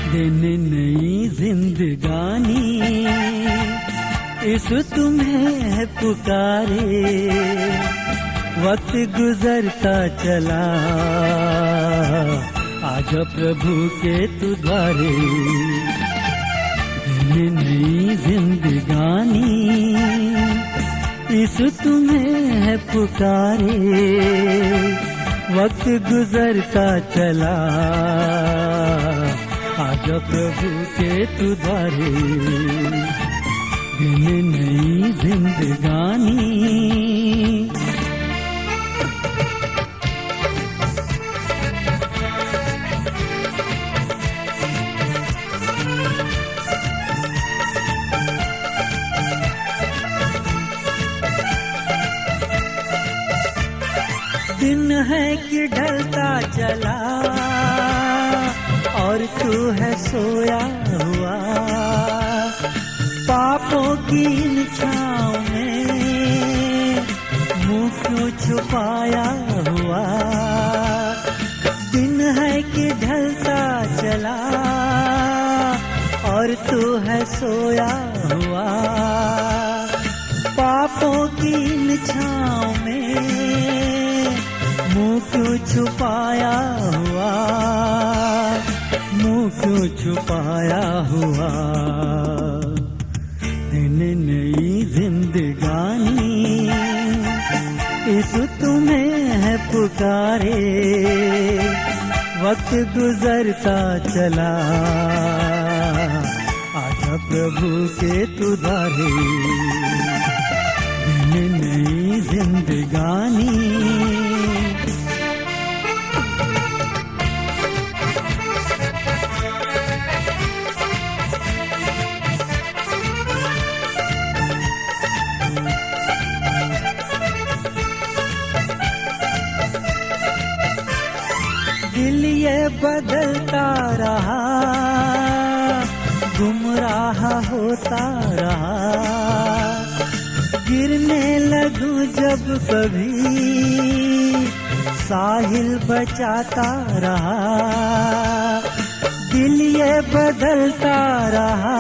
दिन नई जिंदगानी इस तुम्हें है पुकारे, वक्त गुजरता चला आजा प्रभु के तू द्वारे। दिन नई जिंदगानी इस तुम्हें है पुकारे, वक्त गुजरता चला आजा प्रभु के तू द्वारे। दिन नई जिंदगानी दिन है कि ढलता चला और तू है सोया हुआ, पापों की इन छाँव में मुँह क्यों छुपाया हुआ। दिन है कि ढलता चला और तू है सोया हुआ, पापों की इन छाँव में मुँह क्यों छुपाया हुआ, मुँह क्यों छुपाया हुआ। दिन नई जिंदगानी इस तुम्हें है पुकारे, वक्त गुजरता चला आजा प्रभु के तू द्वारे। दिन नई जिंदगानी दिल ये बदलता रहा, गुमराह होता रहा, गिरने लगूं जब कभी साहिल बचाता रहा। दिल ये बदलता रहा,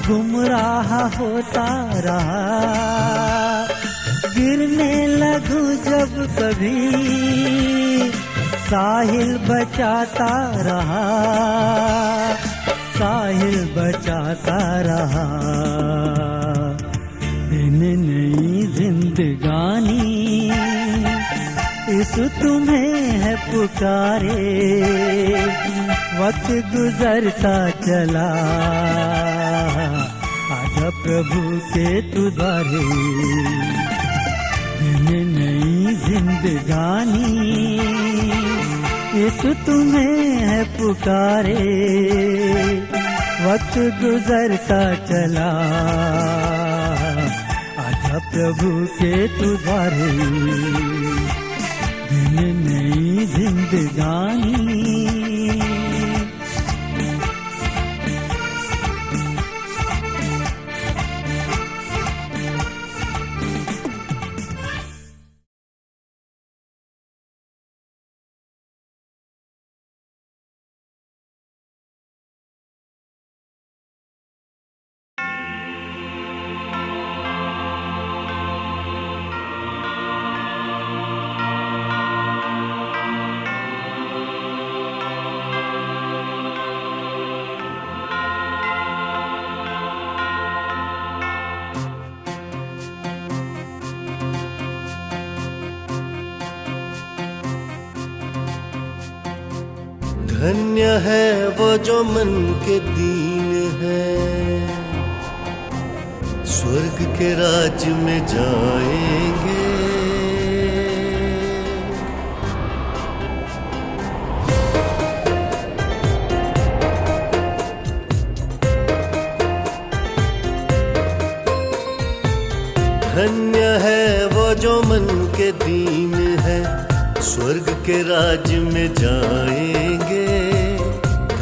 गुमराह होता रहा, गिरने लगूं जब कभी साहिल बचाता रहा, साहिल बचाता रहा। दिन नई जिंदगानी इस तुम्हें है पुकारे, वक्त गुजरता चला आजा प्रभु के तू द्वारे। दिन नई जिंदगानी इस तुम्हें है पुकारे, वक्त गुजरता चला आजा प्रभु के तू द्वारे। दिन नई जिंदगानी धन्य है वो जो मन के दीन है, स्वर्ग के राज में जाएंगे। धन्य है वो जो मन के दीन है, स्वर्ग के राज में जाएंगे।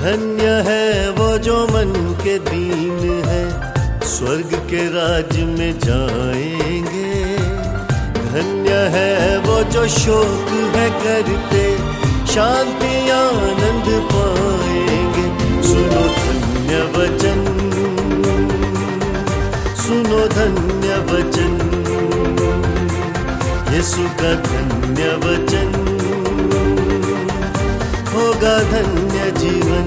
धन्य है वो जो मन के दीन है, स्वर्ग के राज में जाएंगे। धन्य है वो जो शोक है करते, शांति आनंद पाएंगे। धन्य वचन, सुनो धन्य वचन, यीशु का धन्य वचन, होगा धन्य जीवन।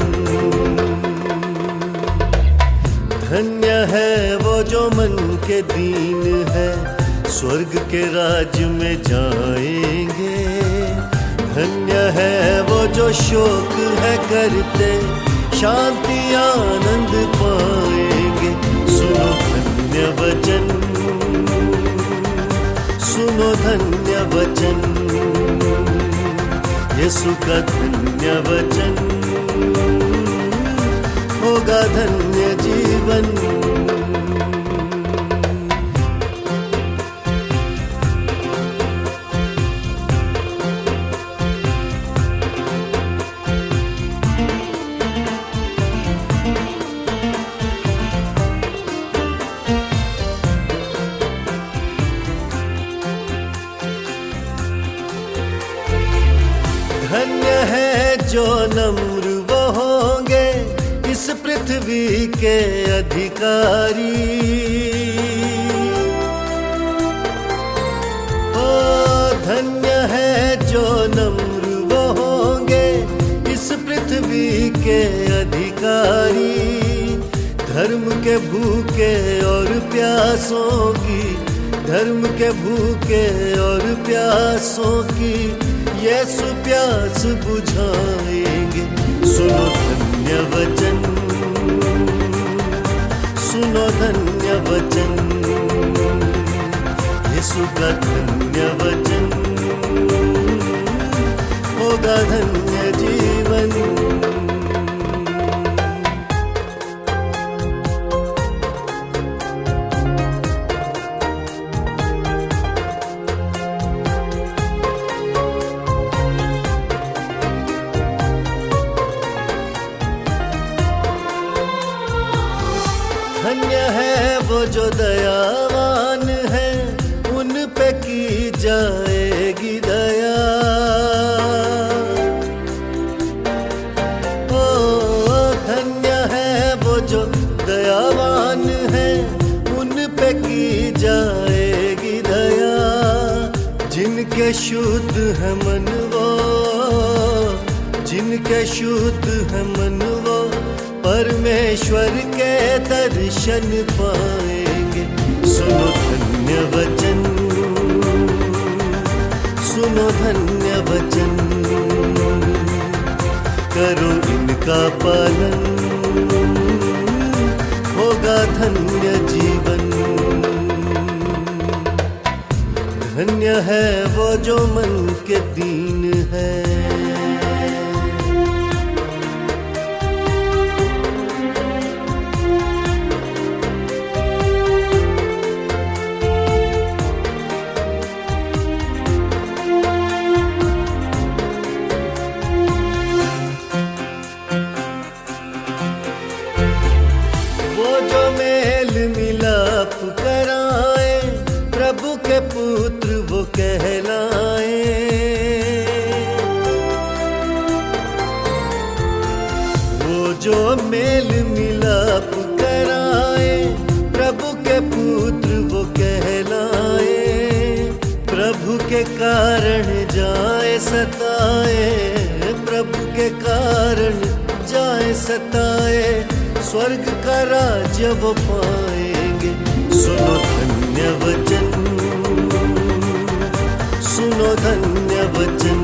धन्य है वो जो मन के दीन है, स्वर्ग के राज में जाएंगे। धन्य है वो जो शोक है करते, शांति आनंद पाएंगे। सुनो धन्य वचन, सुनो धन्य वचन, यीशु का धन्य वचन, होगा धन्य जीवन। धन्य है जो नम्र वो होंगे, इस पृथ्वी के अधिकारी। ओ धन्य है जो नम्र वो होंगे, इस पृथ्वी के अधिकारी। धर्म के भूखे और प्यासों की, धर्म के भूखे और प्यासों की यीशु प्यास बुझाएंगे। सुनो धन्य वचन, सुनो धन्य वचन, यीशु का धन्य वचन, होगा धन्य जीवन। धन्य है वो जो दयावान है, उन पे की जाएगी दया। ओ धन्य है वो जो दयावान है, उन पे की जाएगी दया। जिनके शुद्ध है मन वो, जिनके शुद्ध है मन वो, परमेश्वर के दर्शन पाएंगे। सुनो धन्य वचन, सुनो धन्य वचन, करो इनका पालन, होगा धन्य जीवन। धन्य है वो जो मन के दीन है। कराए प्रभु के पुत्र वो कहलाए। वो जो मेल मिलाप कराए, प्रभु के पुत्र वो कहलाए। प्रभु के कारण जाए सताए, प्रभु के कारण जाए सताए, स्वर्ग का राज्य वो पाएंगे। सुनो धन्य वचन, सुनो धन्य वचन,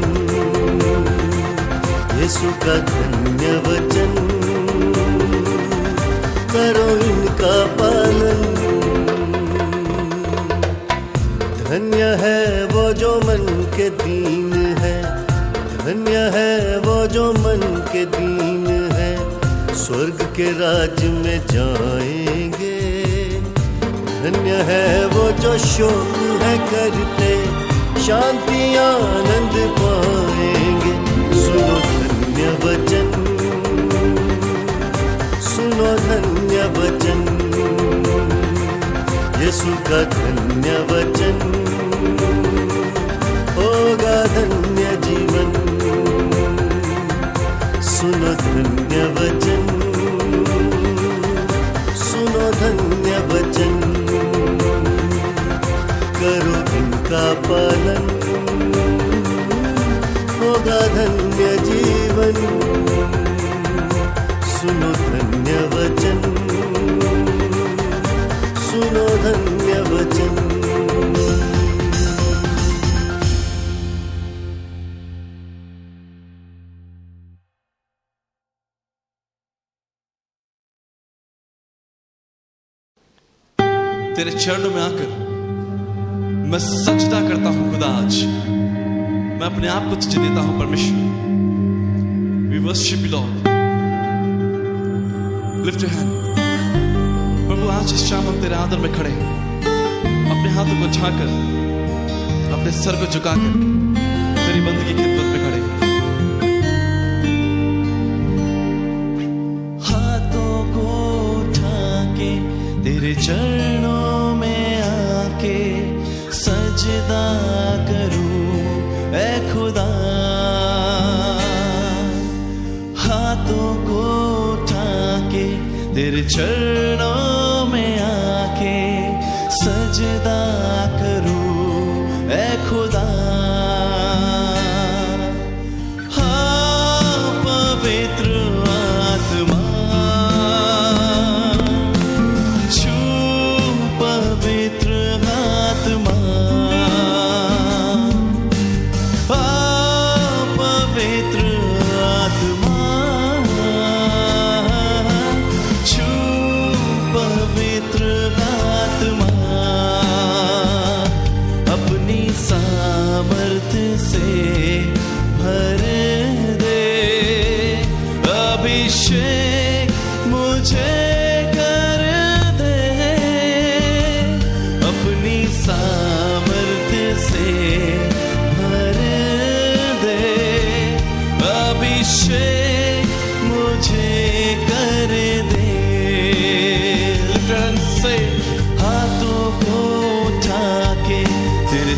यीशु का धन्य वचन, करो इनका पालन। धन्य है वो जो मन के दीन है, धन्य है वो जो मन के दीन है, स्वर्ग के राज में जाएंगे। धन्य है वो जो शोक है करते, शांति आनंद पाएंगे। सुनो धन्य वचन, सुनो धन्य वचन, यीशु का धन्य वचन, होगा धन्य जीवन। सुनो धन्य वचन, वचन, सुनो धन्य वचन, सुनो धन्य वचन। तेरे चरणों में आकर मैं सजदा करता हूं खुदा। आज मैं अपने आप को तुझे देता हूं परमेश्वर। We worship you Lord. Lift your hand. प्रभु आज इस शाम हम तेरे आदर में खड़े हैं, अपने हाथों को उठाकर, अपने सर को झुकाकर तेरी बंदगी की खिदमत में खड़े हैं। हाथों को उठा के तेरे चरणों में आके सजदा करूं ऐ खुदा। हाथों को उठा के तेरे चरणों में आके सजदा करूं ऐ खुदा। हाँ पवित्र आत्मा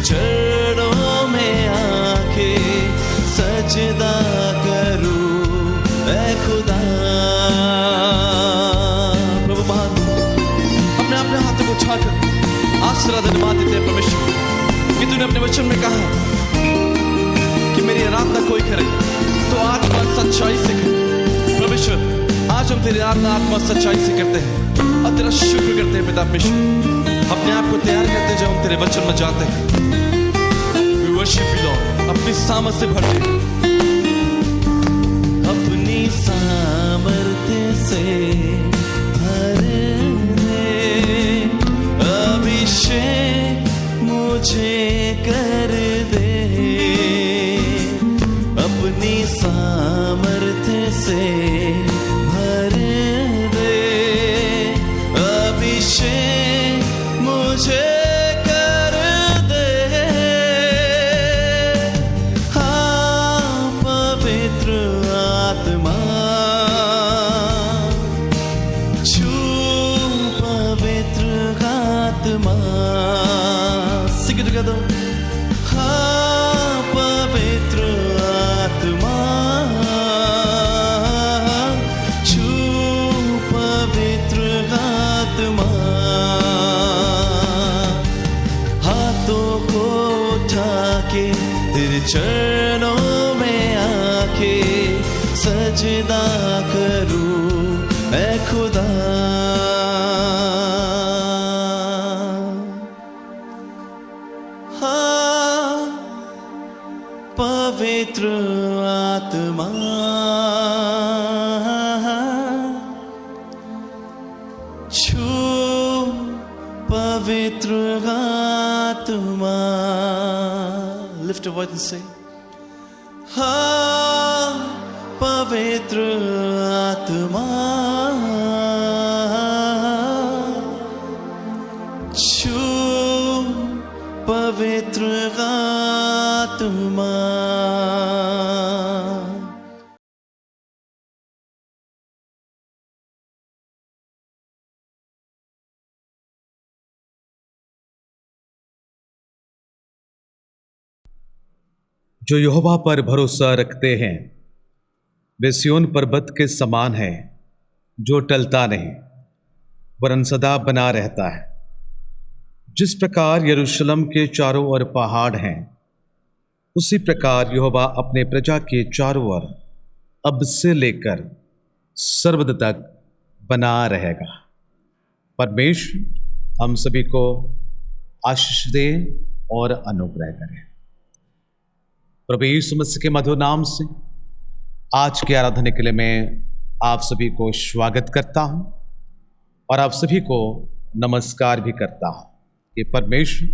चरणों में आके सजदा करूं ऐ खुदा। प्रभु महान, अपने अपने हाथों को उठाकर आशीर्वाद धन्यवाद देते हैं परमेश्वर कि तूने अपने वचन में कहा कि मेरी आराधना कोई करे तो आत्मा सच्चाई से करे। परमेश्वर आज हम तेरी आराधना आत्मा सच्चाई से करते हैं और तेरा शुक्र करते हैं पिता परमेश्वर। अपने आप को तैयार करते जब हम तेरे वचन में जाते हैं। वर्शिप यू लॉर्ड, अपनी सामर्थ से भर दे, अपनी सामर्थ से भर दे, अभिषेक मुझे कर दे, अपनी सामर्थ से भर दे, अभिषेक मुझे चरणों में आके सजदा करूं ऐ खुदा। हाँ पवित्र आत्मा छू पवित्र आत्मा। Lift your voice and say, हाँ पवित्र आत्मा छू पवित्र आत्मा। जो यहोवा पर भरोसा रखते हैं वे सिय्योन पर्वत के समान है, जो टलता नहीं वरन सदा बना रहता है। जिस प्रकार यरूशलेम के चारों ओर पहाड़ हैं, उसी प्रकार यहोवा अपने प्रजा के चारों ओर अब से लेकर सर्वदा तक बना रहेगा। परमेश्वर हम सभी को आशीष दे और अनुग्रह करे। प्रभु यीशु मसीह के मधुर नाम से आज की आराधना के लिए मैं आप सभी को स्वागत करता हूं और आप सभी को नमस्कार भी करता हूं कि परमेश्वर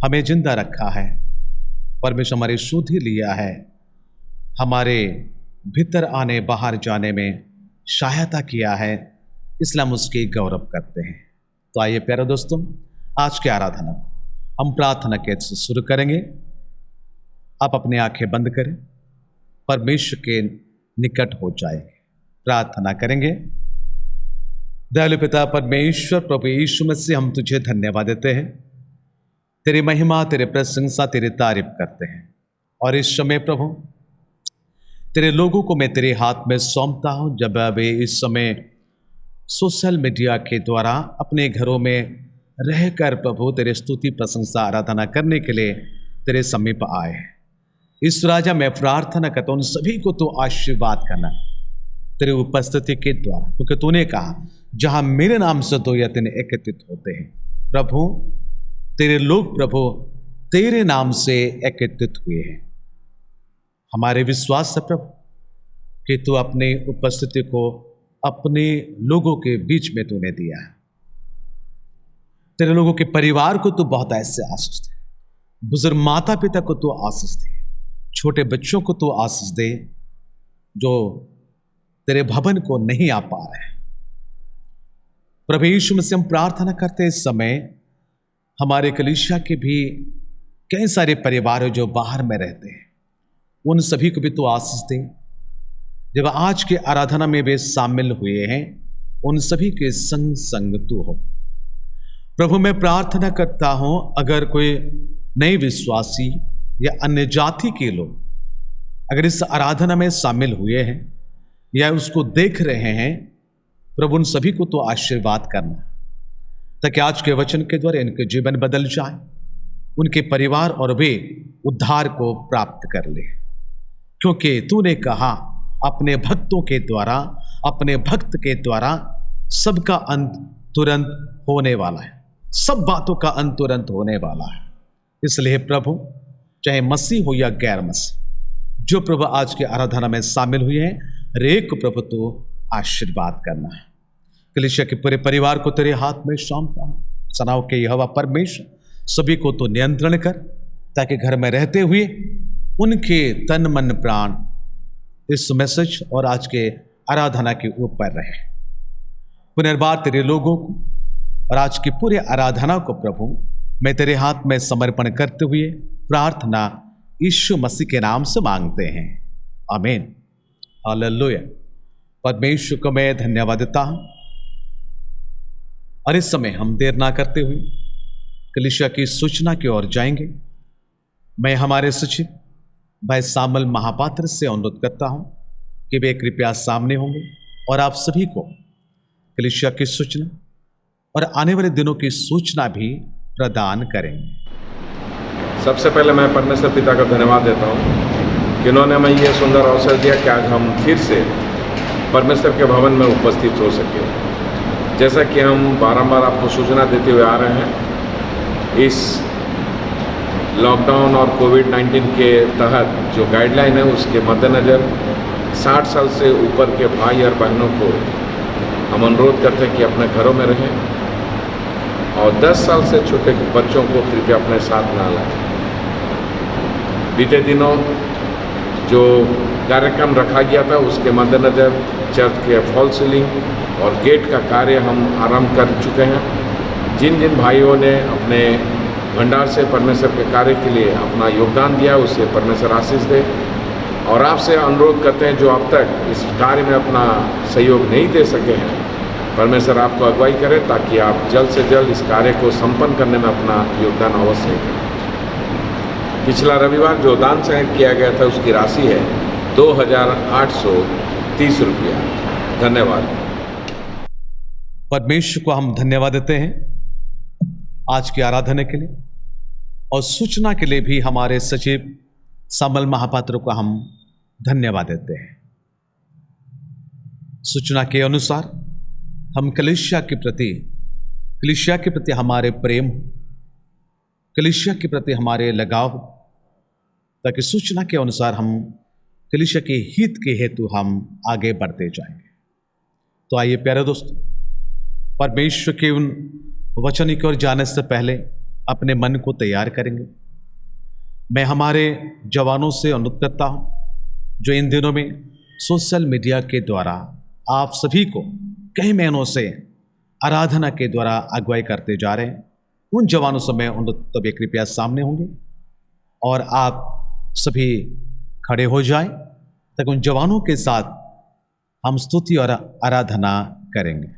हमें जिंदा रखा है, परमेश्वर हमारी शुद्धि लिया है, हमारे भीतर आने बाहर जाने में सहायता किया है, इसलिए हम उसके गौरव करते हैं। तो आइए प्यारे दोस्तों, आज की आराधना हम प्रार्थना के से शुरू करेंगे। आप अपनी आंखें बंद करें, परमेश्वर के निकट हो जाए, प्रार्थना करेंगे। दयालु पिता परमेश्वर प्रभु यीशु मसीह, हम तुझे धन्यवाद देते हैं, तेरी महिमा, तेरी प्रशंसा, तेरी तारीफ करते हैं। और इस समय प्रभु तेरे लोगों को मैं तेरे हाथ में सौंपता हूं, जब वे इस समय सोशल मीडिया के द्वारा अपने घरों में रहकर प्रभु तेरे स्तुति प्रशंसा आराधना करने के लिए तेरे समीप आए। इस राजा मैं प्रार्थना करता हूं उन सभी को तो आशीर्वाद करना तेरे उपस्थिति के द्वारा, क्योंकि तूने कहा जहां मेरे नाम से 2 या 3 एकत्रित होते हैं, प्रभु तेरे लोग प्रभु तेरे नाम से एकत्रित हुए हैं। हमारे विश्वास है प्रभु कि तू अपनी उपस्थिति को अपने लोगों के बीच में तूने दिया है। तेरे लोगों के परिवार को तू बहुत ऐसे आशीष दे, बुजुर्ग माता पिता को तू आशीष दे, छोटे बच्चों को तू आशीष दे जो तेरे भवन को नहीं आ पा रहे हैं। प्रभु यीशु मसीह हम प्रार्थना करते इस समय हमारे कलीसिया के भी कई सारे परिवार जो बाहर में रहते हैं, उन सभी को भी तू आशीष दे। जब आज के आराधना में वे शामिल हुए हैं, उन सभी के संग संग तू हो। प्रभु मैं प्रार्थना करता हूं, अगर कोई नए विश्वासी या अन्य जाति के लोग अगर इस आराधना में शामिल हुए हैं या उसको देख रहे हैं, प्रभु उन सभी को तो आशीर्वाद करना, ताकि आज के वचन के द्वारा इनके जीवन बदल जाए, उनके परिवार और वे उद्धार को प्राप्त कर ले। क्योंकि तूने कहा अपने भक्तों के द्वारा, अपने भक्त के द्वारा सबका अंत तुरंत होने वाला है, सब बातों का अंत तुरंत होने वाला है। इसलिए प्रभु चाहे मसीह हो या गैर मसीह, जो प्रभु आज के आराधना में शामिल हुए हैं, हरेक को प्रभु तो आशीर्वाद करना है। कलीसिया के पूरे परिवार को तेरे हाथ में सौंपता हूं। सनाओ के यहोवा परमेश्वर सभी को तो नियंत्रण कर, ताकि घर में रहते हुए उनके तन मन प्राण इस मैसेज और आज के आराधना के ऊपर रहे। पुनर्बार तेरे लोगों को और आज की पूरे आराधना को प्रभु मैं तेरे हाथ में समर्पण करते हुए प्रार्थना यीशु मसीह के नाम से मांगते हैं, आमीन। हालेलुया। परमेश्वर को मैं धन्यवाद देता हूं। और इस समय हम देर ना करते हुए कलीसिया की सूचना की ओर जाएंगे। मैं हमारे सचिव भाई सामल महापात्र से अनुरोध करता हूं कि वे कृपया सामने होंगे और आप सभी को कलीसिया की सूचना और आने वाले दिनों की सूचना भी प्रदान करेंगे। सबसे पहले मैं परमेश्वर पिता का धन्यवाद देता हूँ कि उन्होंने हमें ये सुंदर अवसर दिया कि आज हम फिर से परमेश्वर के भवन में उपस्थित हो सके। जैसा कि हम बारंबार आपको सूचना देते हुए आ रहे हैं, इस लॉकडाउन और कोविड-19 के तहत जो गाइडलाइन है उसके मद्देनज़र 60 साल से ऊपर के भाई और बहनों को हम अनुरोध करते हैं कि अपने घरों में रहें और 10 साल से छोटे बच्चों को कृपया अपने साथ ना लाएं। बीते दिनों जो कार्यक्रम रखा गया था उसके मद्देनज़र चर्च के फॉल सीलिंग और गेट का कार्य हम आरंभ कर चुके हैं। जिन जिन भाइयों ने अपने भंडार से परमेश्वर के कार्य के लिए अपना योगदान दिया, उससे परमेश्वर आशीष दे। और आपसे अनुरोध करते हैं जो अब तक इस कार्य में अपना सहयोग नहीं दे सके हैं, परमेश्वर आपको अगुवाई करे ताकि आप जल्द से जल्द इस कार्य को संपन्न करने में अपना योगदान अवश्य करें। पिछला रविवार जो दान संग्रह किया गया था उसकी राशि है 2,830 रुपया। धन्यवाद। परमेश्वर को हम धन्यवाद देते हैं आज की आराधना के लिए और सूचना के लिए भी हमारे सचिव सामल महापात्र को हम धन्यवाद देते हैं। सूचना के अनुसार हम कलीसिया के प्रति हमारे प्रेम, कलीसिया के प्रति हमारे लगाव, ताकि सूचना के अनुसार हम कलीसिया के हित के हेतु हम आगे बढ़ते जाएंगे। तो आइए प्यारे दोस्तों, परमेश्वर के उन वचन की ओर जाने से पहले अपने मन को तैयार करेंगे। मैं हमारे जवानों से अनुरोध करता हूं, जो इन दिनों में सोशल मीडिया के द्वारा आप सभी को कई महीनों से आराधना के द्वारा अगुवाई करते जा रहे हैं, उन जवानों से मैं अनुरोध तभी कृपया सामने होंगे और आप सभी खड़े हो जाएं, ताकि उन जवानों के साथ हम स्तुति और आराधना करेंगे।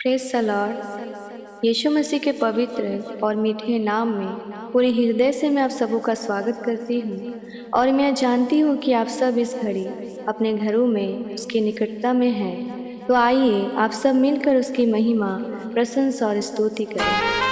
Praise the lord. Yeshu Masih के पवित्र और मीठे नाम में पूरे हृदय से मैं आप सबों का स्वागत करती हूँ, और मैं जानती हूँ कि आप सब इस घड़ी अपने घरों में उसकी निकटता में हैं। तो आइए आप सब मिलकर उसकी महिमा, प्रशंसा और स्तुति करें।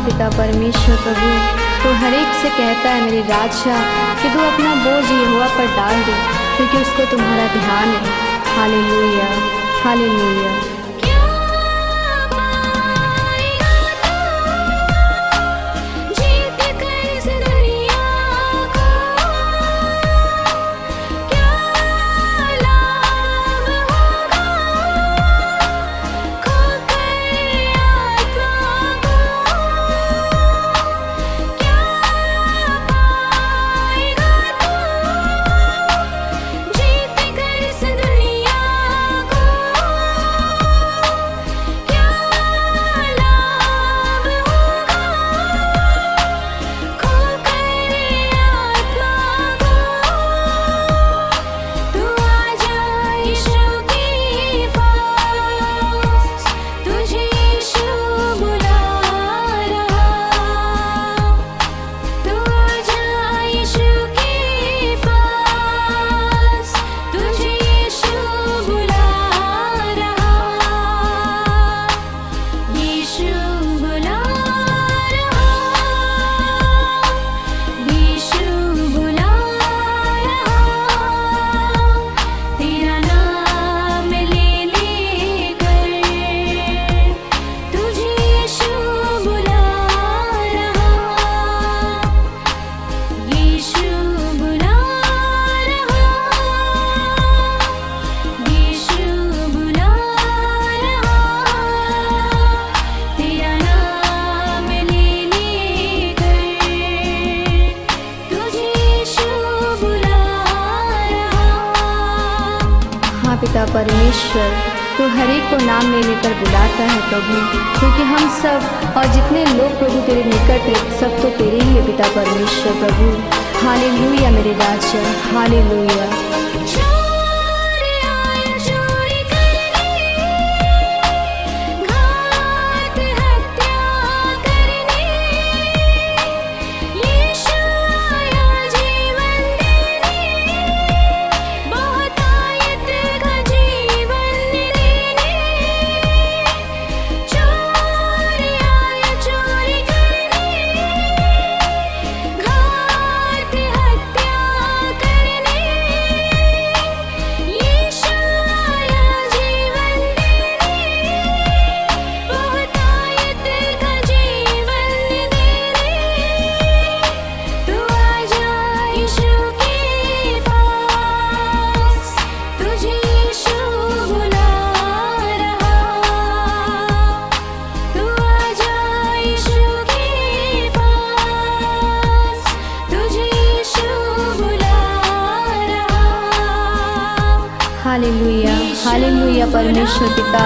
पिता परमेश्वर प्रभु, तो हर एक से कहता है मेरे राजा कि तू अपना बोझ यहोवा पर डाल दे, क्योंकि उसको तुम्हारा ध्यान है। Hallelujah, hallelujah. पिता परमेश्वर, तो हर एक को नाम ले लेकर बुलाता है प्रभु, क्योंकि हम सब और जितने लोग प्रभु तेरे निकट है सब तो तेरे ही है पिता परमेश्वर प्रभु। हालेलुया मेरे राजा, हालेलुया। हालेलुया परमेश्वर पिता।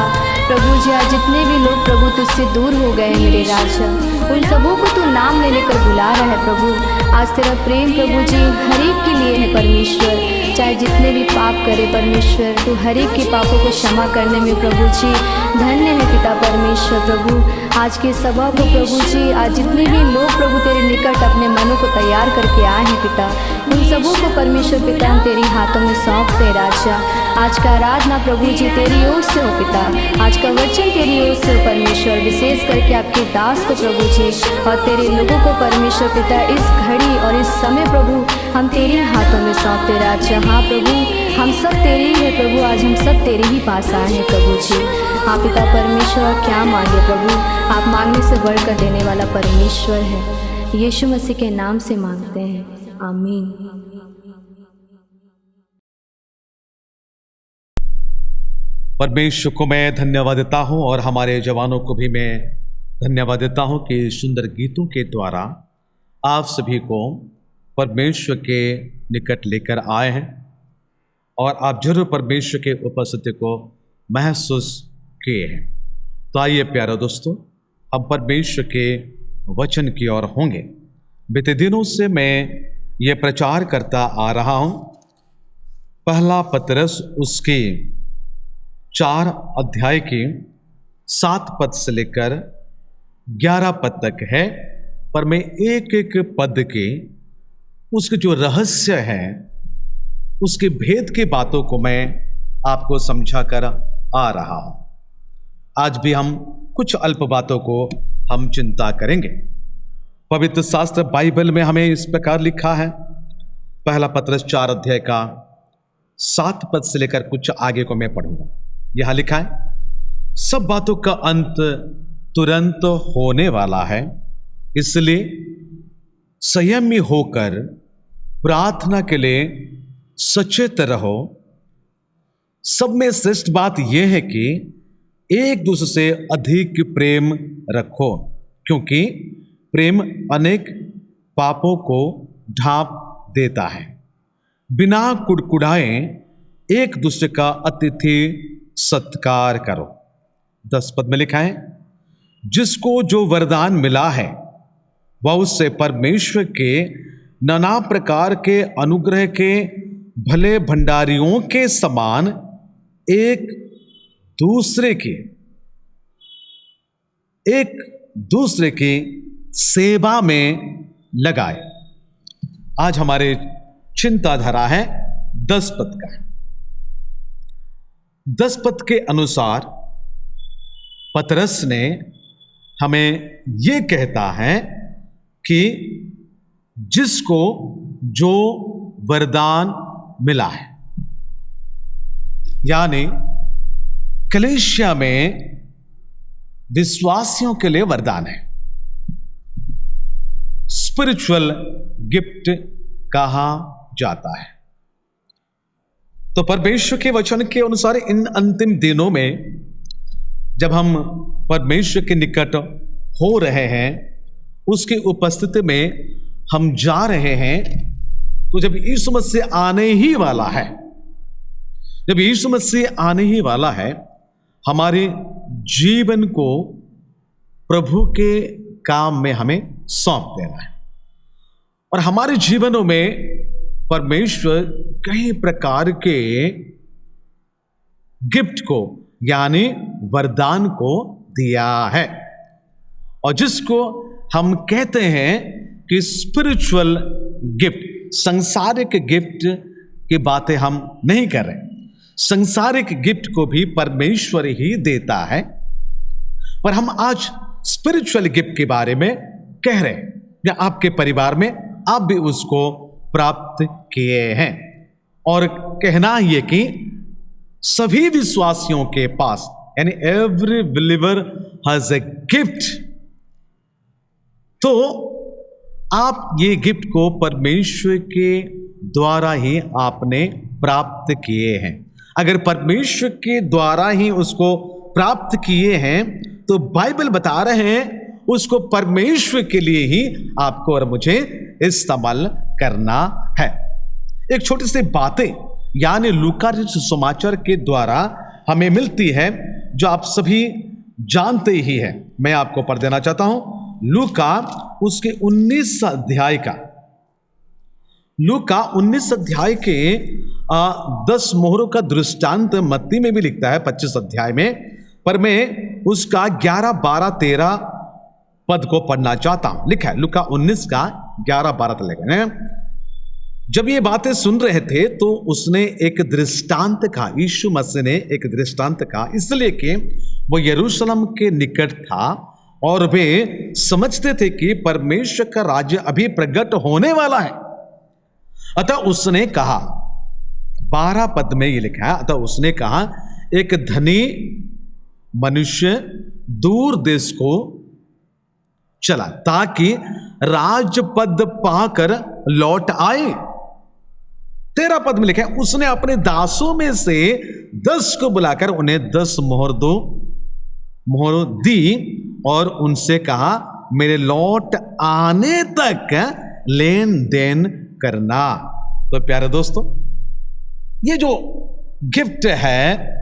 प्रभु जी आज जितने भी लोग प्रभु तुझसे दूर हो गए हैं मेरे राजा, उन सबों को तू नाम ले लेकर बुला रहा है प्रभु। आज तेरा प्रेम प्रभु जी हर एक के लिए है परमेश्वर, चाहे जितने भी पाप करे परमेश्वर, तू हर एक के पापों को क्षमा करने में प्रभु जी धन्य है पिता परमेश्वर। प्रभु आज के सभा को प्रभु जी, आज जितने भी लोग प्रभु तेरे निकट अपने मनों को तैयार करके आए हैं पिता, उन सबों को परमेश्वर पिता हम तेरी हाथों में सौंपते राजा। आज का आराधना प्रभु जी तेरी ओर से हो पिता, आज का वचन तेरी ओर से हो परमेश्वर, विशेष करके आपके दास को प्रभु जी और तेरे लोगों को परमेश्वर पिता इस घड़ी और इस समय प्रभु हम तेरे हाथों में सौंपते राजा। हाँ प्रभु हम सब तेरे ही है प्रभु, आज हम सब तेरे ही पास आए हैं प्रभु जी। हाँ पिता परमेश्वर और क्या मांगे प्रभु, आप मांगने से बढ़कर देने वाला परमेश्वर है। यीशु मसीह के नाम से मांगते हैं, आमीन। परमेश्वर को मैं धन्यवाद देता हूं और हमारे जवानों को भी मैं धन्यवाद देता हूं कि सुंदर गीतों के द्वारा आप सभी को परमेश्वर के निकट लेकर आए हैं और आप जरूर परमेश्वर के उपस्थिति को महसूस किए हैं। तो आइए प्यारे दोस्तों, हम परमेश्वर के वचन की ओर होंगे। बीते दिनों से मैं ये प्रचार करता आ रहा हूं, पहला पतरस उसके 4 अध्याय के 7 पद से लेकर 11 पद तक है, पर मैं एक एक पद के उसके जो रहस्य है उसके भेद की बातों को मैं आपको समझा कर आ रहा हूं। आज भी हम कुछ अल्प बातों को हम चिंता करेंगे। पवित्र शास्त्र बाइबल में हमें इस प्रकार लिखा है, पहला पतरस 4 अध्याय का 7 पद से लेकर कुछ आगे को मैं पढ़ूंगा। यहां लिखा है, सब बातों का अंत तुरंत होने वाला है, इसलिए संयमी होकर प्रार्थना के लिए सचेत रहो। सब में श्रेष्ठ बात यह है कि एक दूसरे से अधिक प्रेम रखो, क्योंकि प्रेम अनेक पापों को ढांप देता है। बिना कुड़कुड़ाए एक दूसरे का अतिथि सत्कार करो। 10 पद में लिखा है, जिसको जो वरदान मिला है वह उससे परमेश्वर के नाना प्रकार के अनुग्रह के भले भंडारियों के समान एक दूसरे की सेवा में लगाए। आज हमारे चिंताधारा है 10 पद का। 10 पद के अनुसार पतरस ने हमें यह कहता है कि जिसको जो वरदान मिला है, यानी कलीसिया में विश्वासियों के लिए वरदान है, स्पिरिचुअल गिफ्ट कहा जाता है। तो परमेश्वर के वचन के अनुसार इन अंतिम दिनों में जब हम परमेश्वर के निकट हो रहे हैं, उसकी उपस्थिति में हम जा रहे हैं, तो जब यीशु मसीह आने ही वाला है, जब यीशु मसीह आने ही वाला है, हमारे जीवन को प्रभु के काम में हमें सौंप देना है। और हमारे जीवनों में परमेश्वर कई प्रकार के गिफ्ट को यानी वरदान को दिया है, और जिसको हम कहते हैं कि स्पिरिचुअल गिफ्ट, सांसारिक गिफ्ट की बातें हम नहीं कर रहे। सांसारिक गिफ्ट को भी परमेश्वर ही देता है, पर हम आज स्पिरिचुअल गिफ्ट के बारे में कह रहे हैं, या आपके परिवार में आप भी उसको प्राप्त किए हैं। और कहना यह कि सभी विश्वासियों के पास, यानी every believer has a gift, तो आप ये गिफ्ट को परमेश्वर के द्वारा ही आपने प्राप्त किए हैं। अगर परमेश्वर के द्वारा ही उसको प्राप्त किए हैं, तो बाइबल बता रहे हैं उसको परमेश्वर के लिए ही आपको और मुझे इस्तेमाल करना है। एक छोटी सी बातें, यानी लूका सुसमाचार के द्वारा हमें मिलती है जो आप सभी जानते ही हैं। मैं आपको पढ़ देना चाहता हूं लूका उसके 19 अध्याय का, लूका 19 अध्याय के 10 मोहरों का दृष्टांत मत्ती में भी लिखता है 25 अध्याय में, पर मैं उसका 11, 12, 13 पद को पढ़ना चाहता हूं। लिखा है लूका 19 का 11, 12 तक लिखा। जब ये बातें सुन रहे थे तो उसने एक दृष्टांत कहा, यीशु मसीह ने एक दृष्टांत कहा, इसलिए कि वो यरूशलेम के निकट था और वे समझते थे कि परमेश्वर का राज्य अभी प्रकट होने वाला है। अतः उसने कहा, 12 पद में ये लिखा है, अतः उसने कहा एक धनी मनुष्य दूर देश को चला ताकि राजपद पाकर लौट आए। 13 पद में लिखा है उसने अपने दासों में से 10 को बुलाकर उन्हें 10 मोहर दी और उनसे कहा मेरे लौट आने तक लेन देन करना। तो प्यारे दोस्तों, ये जो गिफ्ट है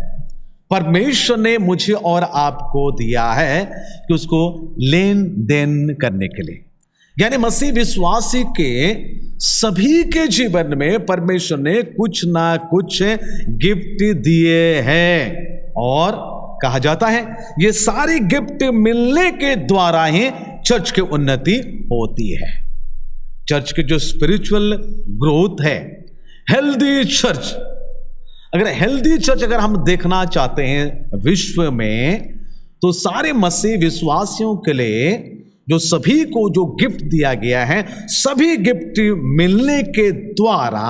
परमेश्वर ने मुझे और आपको दिया है कि उसको लेन देन करने के लिए, यानी मसीह विश्वासी के सभी के जीवन में परमेश्वर ने कुछ ना कुछ गिफ्ट दिए हैं और कहा जाता है ये सारी गिफ्ट मिलने के द्वारा ही चर्च की उन्नति होती है। चर्च के जो स्पिरिचुअल ग्रोथ है, हेल्दी चर्च, अगर हेल्दी चर्च अगर हम देखना चाहते हैं विश्व में, तो सारे मसीह विश्वासियों के लिए जो सभी को जो गिफ्ट दिया गया है, सभी गिफ्ट मिलने के द्वारा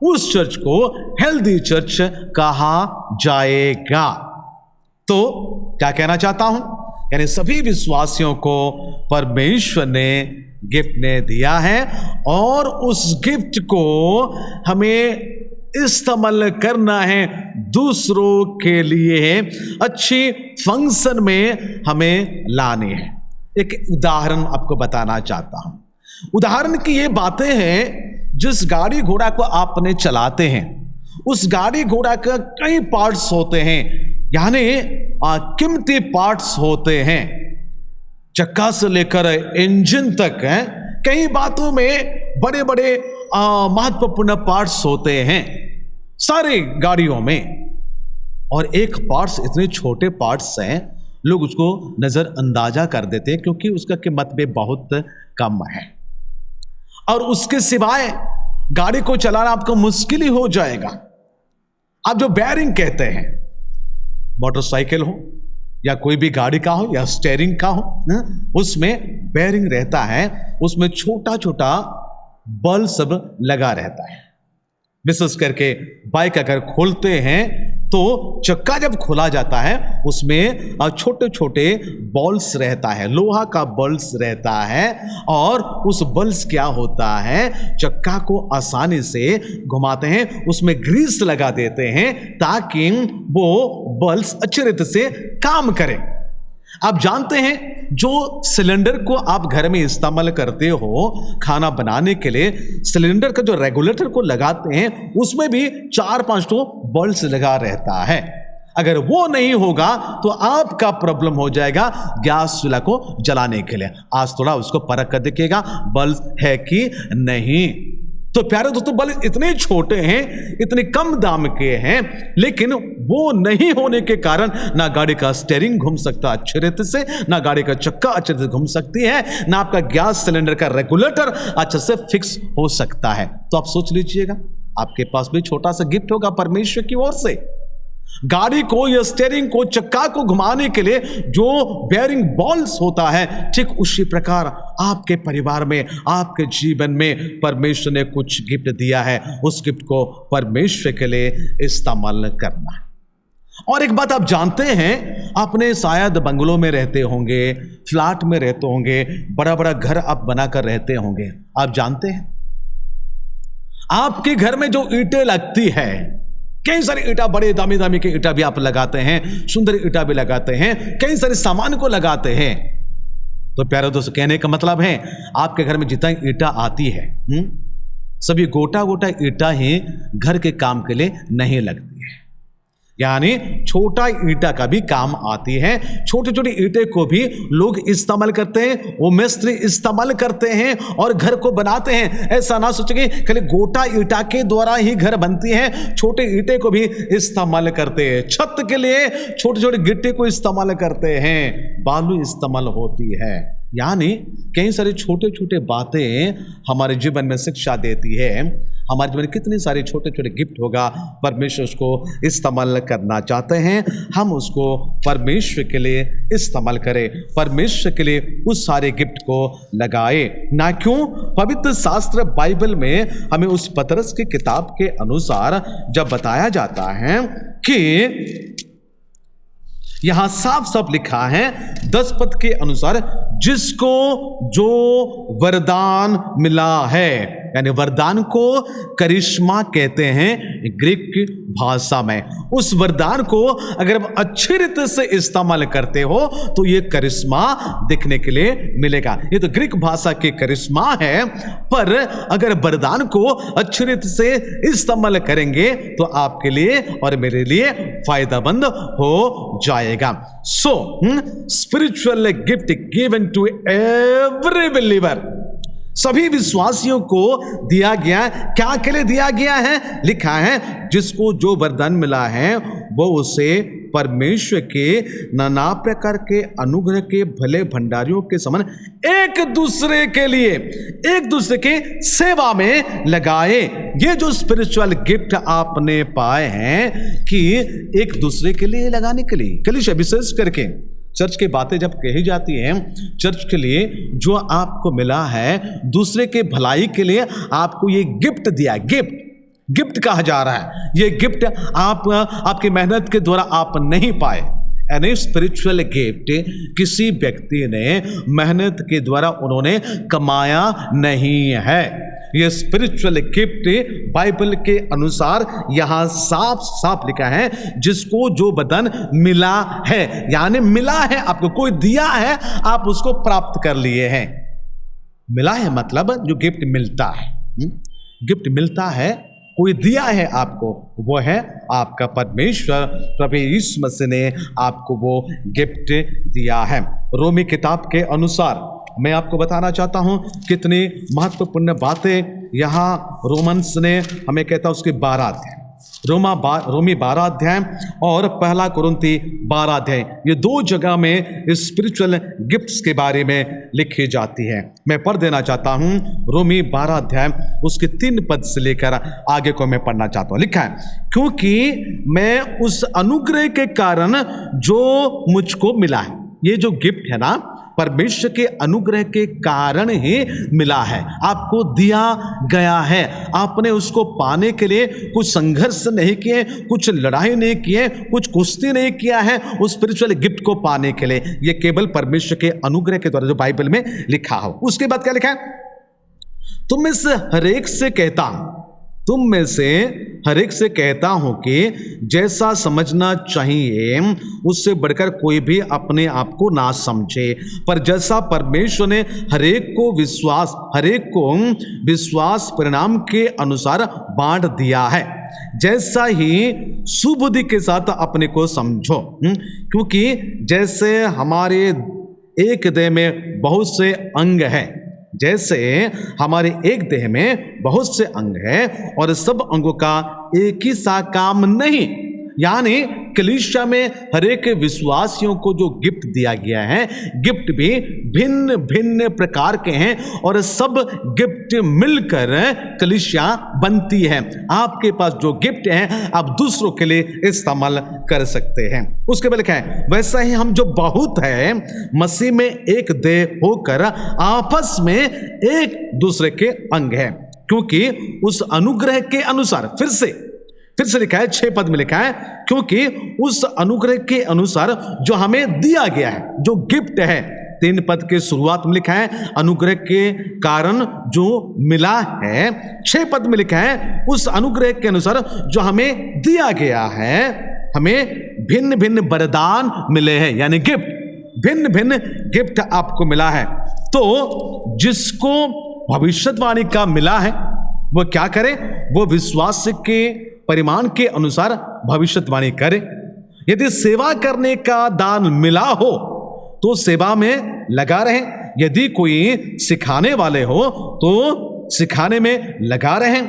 उस चर्च को हेल्दी चर्च कहा जाएगा। तो क्या कहना चाहता हूं, यानी सभी विश्वासियों को परमेश्वर ने गिफ्ट ने दिया है और उस गिफ्ट को हमें इस्तेमाल करना है दूसरों के लिए अच्छी फंक्शन में हमें लानी है। एक उदाहरण आपको बताना चाहता हूं। उदाहरण की ये बातें हैं, जिस गाड़ी घोड़ा को आपने चलाते हैं उस गाड़ी घोड़ा का कई पार्ट्स होते हैं, यानी कीमती पार्ट्स होते हैं, चक्का से लेकर इंजन तक है। कई बातों में बड़े बड़े महत्वपूर्ण पार्ट्स होते हैं सारे गाड़ियों में, और एक पार्ट्स इतने छोटे पार्ट्स हैं लोग उसको नजरअंदाजा कर देते हैं क्योंकि उसका कीमत भी बहुत कम है, और उसके सिवाय गाड़ी को चलाना आपको मुश्किल ही हो जाएगा। आप जो बेयरिंग कहते हैं, मोटरसाइकिल हो या कोई भी गाड़ी का हो या स्टीयरिंग का हो, उसमें बेयरिंग रहता है, उसमें छोटा छोटा बल सब लगा रहता है। विशेष करके बाइक अगर खोलते हैं तो चक्का जब खोला जाता है उसमें छोटे छोटे बॉल्स रहता है, लोहा का बल्स रहता है, और उस बल्स क्या होता है, चक्का को आसानी से घुमाते हैं, उसमें ग्रीस लगा देते हैं ताकि वो बल्स अच्छे रीति से काम करें। आप जानते हैं जो सिलेंडर को आप घर में इस्तेमाल करते हो खाना बनाने के लिए, सिलेंडर का जो रेगुलेटर को लगाते हैं उसमें भी 4-5 तो बल्ब्स लगा रहता है। अगर वो नहीं होगा तो आपका प्रॉब्लम हो जाएगा गैस चूल्हा को जलाने के लिए। आज थोड़ा उसको परख कर देखिएगा बल्ब है कि नहीं। तो प्यारे दोस्तों, बल्ब इतने छोटे हैं, इतने कम दाम के हैं, लेकिन वो नहीं होने के कारण ना गाड़ी का स्टीयरिंग घूम सकता अच्छे रीति से, ना गाड़ी का चक्का अच्छे से घूम सकती है, ना आपका गैस सिलेंडर का रेगुलेटर अच्छे से फिक्स हो सकता है। तो आप सोच लीजिएगा, आपके पास भी छोटा सा गिफ्ट होगा परमेश्वर की ओर से। गाड़ी को या स्टीयरिंग को, चक्का को घुमाने के लिए जो बेयरिंग बॉल्स होता है, ठीक उसी प्रकार आपके परिवार में, आपके जीवन में परमेश्वर ने कुछ गिफ्ट दिया है। उस गिफ्ट को परमेश्वर के लिए इस्तेमाल करना। और एक बात आप जानते हैं, आपने शायद बंगलों में रहते होंगे, फ्लैट में रहते होंगे, बड़ा बड़ा घर आप बनाकर रहते होंगे। आप जानते हैं आपके घर में जो ईंटें लगती है, कई सारी ईंटा, बड़े दामी दामी के ईंटा भी आप लगाते हैं, सुंदर ईंटा भी लगाते हैं, कई सारे सामान को लगाते हैं। तो प्यारे दोस्तों, कहने का मतलब है आपके घर में जितना ईंटा आती है, सभी गोटा गोटा ईंटा ही घर के काम के लिए नहीं लगती है। यानी छोटा ईंटा का भी काम आती है। छोटे छोटे ईंटे को भी लोग इस्तेमाल करते हैं, वो मिस्त्री इस्तेमाल करते हैं और घर को बनाते हैं। ऐसा ना सोचेंगे खाली गोटा ईंटा के द्वारा ही घर बनती है, छोटे ईंटे को भी इस्तेमाल करते हैं। छत के लिए छोटे छोटे गिट्टी को इस्तेमाल करते हैं, बालू इस्तेमाल होती है। यानी कई सारी छोटे छोटे बातें हमारे जीवन में शिक्षा देती है। हमारे जीवन में कितने सारे छोटे छोटे गिफ्ट होगा, परमेश्वर उसको इस्तेमाल करना चाहते हैं। हम उसको परमेश्वर के लिए इस्तेमाल करें, परमेश्वर के लिए उस सारे गिफ्ट को लगाए। ना क्यों पवित्र शास्त्र बाइबल में हमें उस पतरस की किताब के अनुसार जब बताया जाता है कि यहां साफ साफ लिखा है 10 पद के अनुसार, जिसको जो वरदान मिला है, यानी वरदान को करिश्मा कहते हैं ग्रीक भाषा में। उस वरदान को अगर हम अच्छी रीति से इस्तेमाल करते हो तो ये करिश्मा दिखने के लिए मिलेगा। ये तो ग्रीक भाषा की करिश्मा है, पर अगर वरदान को अच्छी रीति से इस्तेमाल करेंगे तो आपके लिए और मेरे लिए फायदेमंद हो जाएगा। So spiritual gift given to every believer, सभी विश्वासियों को दिया गया। क्या के लिए दिया गया है? लिखा है जिसको जो वरदान मिला है वो उसे परमेश्वर के नाना प्रकार के अनुग्रह के भले भंडारियों के समान एक दूसरे के लिए, एक दूसरे के सेवा में लगाए। ये जो स्पिरिचुअल गिफ्ट आपने पाए हैं कि एक दूसरे के लिए लगाने के लिए, कलीसिया विशेष करके चर्च की बातें जब कही जाती हैं, चर्च के लिए जो आपको मिला है, दूसरे के भलाई के लिए आपको ये गिफ्ट दिया। गिफ्ट कहा जा रहा है। ये गिफ्ट आपकी मेहनत के द्वारा आप नहीं पाए। यानी स्पिरिचुअल गिफ्ट किसी व्यक्ति ने मेहनत के द्वारा उन्होंने कमाया नहीं है। ये स्पिरिचुअल गिफ्ट बाइबल के अनुसार यहां साफ साफ लिखा है, जिसको जो वरदान मिला है, यानी मिला है आपको, कोई दिया है, आप उसको प्राप्त कर लिए हैं। मिला है मतलब जो गिफ्ट मिलता है, गिफ्ट मिलता है, कोई दिया है आपको, वो है आपका परमेश्वर प्रभु यीशु मसीह ने आपको वो गिफ्ट दिया है। रोमी किताब के अनुसार मैं आपको बताना चाहता हूं कितनी महत्वपूर्ण बातें यहां रोमन्स ने हमें कहता है। उसके 12 अध्याय, रोमी 12 अध्याय और 1 कुरिन्थी 12 अध्याय, ये 2 जगह में स्पिरिचुअल गिफ्ट्स के बारे में लिखी जाती है। मैं पढ़ देना चाहता हूं रोमी 12 अध्याय उसके 3 पद से लेकर आगे को मैं पढ़ना चाहता हूं। लिखा है, क्योंकि मैं उस अनुग्रह के कारण जो मुझको मिला है, ये जो गिफ्ट है ना, परमेश्वर के अनुग्रह के कारण ही मिला है, आपको दिया गया है। आपने उसको पाने के लिए कुछ संघर्ष नहीं किए, कुछ लड़ाई नहीं किए, कुछ कुश्ती नहीं किया है उस स्पिरिचुअल गिफ्ट को पाने के लिए। यह केवल परमेश्वर के अनुग्रह के द्वारा जो बाइबल में लिखा हो। उसके बाद क्या लिखा है? तुम में से हर एक से कहता हूं कि जैसा समझना चाहिए उससे बढ़कर कोई भी अपने आप को ना समझे, पर जैसा परमेश्वर ने हर एक को विश्वास परिणाम के अनुसार बांट दिया है, जैसा ही सुबुद्धि के साथ अपने को समझो। क्योंकि जैसे हमारे एक देह में बहुत से अंग हैं, जैसे हमारे एक देह में बहुत से अंग हैं और सब अंगों का एक ही सा काम नहीं। यानी कलीसिया में हर एक विश्वासियों को जो गिफ्ट दिया गया है, गिफ्ट भी भिन्न भिन्न प्रकार के हैं और सब गिफ्ट मिलकर कलीसिया बनती है। आपके पास जो गिफ्ट है आप दूसरों के लिए इस्तेमाल कर सकते हैं। उसके बाद लिखा है, वैसा ही हम जो बहुत है मसीह में एक देह होकर आपस में एक दूसरे के अंग है, क्योंकि उस अनुग्रह के अनुसार, फिर से लिखा है 6 पद में लिखा है, क्योंकि उस अनुग्रह के अनुसार जो हमें दिया गया है, जो गिफ्ट है। 3 पद के शुरुआत में लिखा है अनुग्रह के कारण जो मिला है। 6 पद में लिखा है उस अनुग्रह के अनुसार जो हमें दिया गया है, हमें भिन्न भिन्न वरदान मिले हैं, यानी गिफ्ट, भिन्न भिन्न गिफ्ट आपको मिला है। तो जिसको भविष्यवाणी का मिला है वो क्या करे? वो विश्वास के परिमाण के अनुसार भविष्यवाणी करे। यदि सेवा करने का दान मिला हो तो सेवा में लगा रहे। यदि कोई सिखाने वाले हो तो सिखाने में लगा रहे।